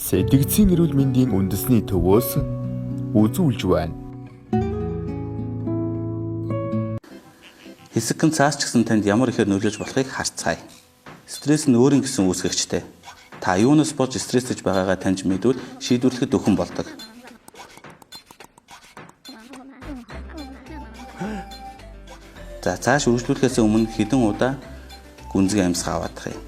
Сэтгцийн эрүүл мэндийн үндэсний төвөөс үзүүлж байна. Хэсэгхэн цаас ч гэсэн танд ямар ихээр нөлөөлж болохыг харцгаая. Стресс нь өөрийн гэсэн үүсгэгчтэй. Та юунаас болж стресстэй байгаагаа таньж мэдвэл шийдвэрлэхэд өхөн болдог. За цааш үргэлжлүүлэхээс өмнө хэдэн удаа гүнзгий амьсгаа аваадах юм.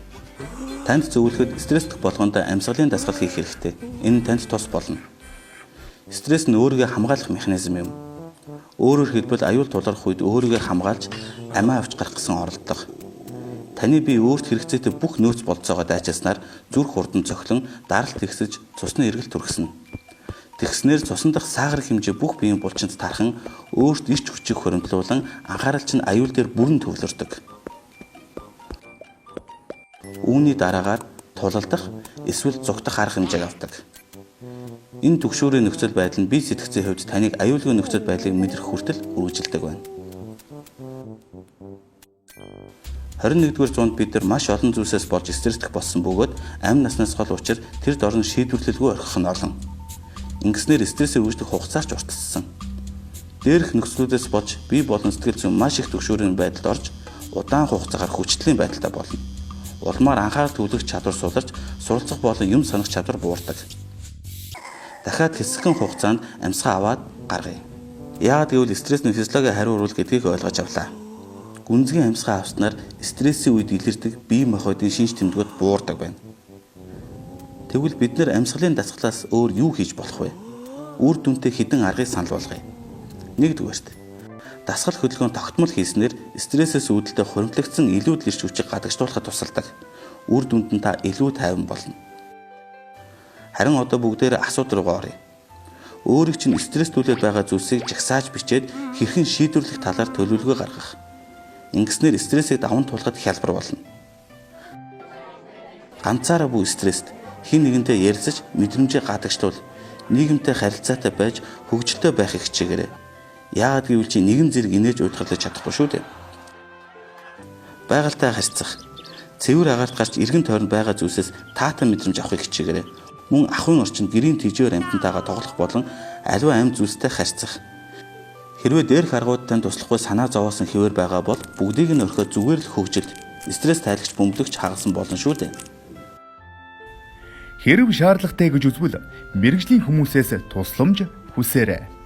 Танд зөвлөхөд стресстэх болгонд амьсгалын дасгал хийх хэрэгтэй. Энэ танд тус болно. Стресс нь өөрийгөө хамгаалах механизм юм. Өөрөөр хэлбэл аюул тулгарх үед өөрийгөө хамгаалж амиа авч гарах гэсэн оролдлого. Таны бие өөрт хэрэгцээтэй бүх нөөц болцоогоо дайчилснаар зүрх хурдан цохилон даралт ихсэж цусны эргэлт түргсэн. Тэгснээр цусан дахь саагар хэмжээ бүх биеийн булчинд тархан өөрт ирч хүчийг хоригдлуулан анхаарал чинь аюул дээр бүрэн төвлөрдөг. Үүний дараагаар тулалдах эсвэл зүгтах арга хэмжээг авдаг. Энэ түгшүүрийн нөхцөл байдал нь бие сэтгцийн хувьд таныг аюулгүй нөхцөл байдлыг мэдрэх хүртэл үргэлжилдэг байна. 21-р зуунд бид нар маш олон зүйлсээс болж стресстэх болсон бөгөөд амь наснаас гол учир тэр дорн шийдвэрлэлгүй орхих нь олон. Ингэснээр стрессээ үүсгэх хугацаа ч уртассан. Дээрх нөхцлүүдээс болж бие болон сэтгэл зүйн маш их түгшүүрийн байдалд орж удаан хугацаагаар хүчтэйн байдалтай болно. Улмаар анхаарал төвлөрөх чадвар суларч суралцах болон юм санах чадвар буурдаг. Дахиад хэсэгхэн хугацаанд амьсгаа аваад гаргая. Яагаад гэвэл стресс нь физиологийн хариу урвал гэдгийг ойлгож авлаа. Гүнзгий амьсгаа авснаар стрессийн үед илэрдэг бие махбодын шинж тэмдгүүд буурдаг байна. Тэгвэл бид нэр амьсгалын дасгалаас өөр юу хийж болох вэ? Үр дүнтэй хідэн аргыг санал болгоё. Нэгдүгээрт дасгал хөдөлгөөн тогтмол хийснээр стрессээс үүдэлтэй хуримтлагдсан илүү л ирч хүчийг гадагшлуулахад тусалдаг. Үр дүнд нь та илүү тайван болно. Харин одоо бүгдээрээ асуудал руугаа оръё. Өөрийг чинь стресстүүлээд байгаа зүйлсийг жагсааж бичээд хэрхэн шийдвэрлэх талаар төлөвлөгөө гаргах. Ингэснээр стрессийг даван туулахад хялбар болно. Ганцаараа буй стресст хэн нэгэнтэй ярилцаж мэдрэмжээ гадагшлуул, нийгэмтэй харилцаатай байж хөгжилтэй байхыг хичээгээрэй. Яагаад гэвэл чи нэгэн зэрэг инээж удирдах чадахгүй шүү дээ. Байгальтай харьцах, цэвэр агаарт гарч эргэн тойронд байгаа зүйлсээс таатан мэдрэмж авахыг хичээгээрэй. Мөн ахуйн орчинд гэрийн тэжээр амьтантайгаа тоглох болон аливаа амьд зүйлстэй харьцах. Хэрвээ дээрх аргууд тань туслахгүй санаа зовоосон хэвээр байгаа бол бүгдийг нь орхиод зүгээр л хөгжилд, стресс тайлагч бөмбөлөгч хагалсан болно шүү дээ. Хэрв шаардлагатай гэж үзвэл мэрэгжлийн хүмүүсээс тусламж хүсээрэй.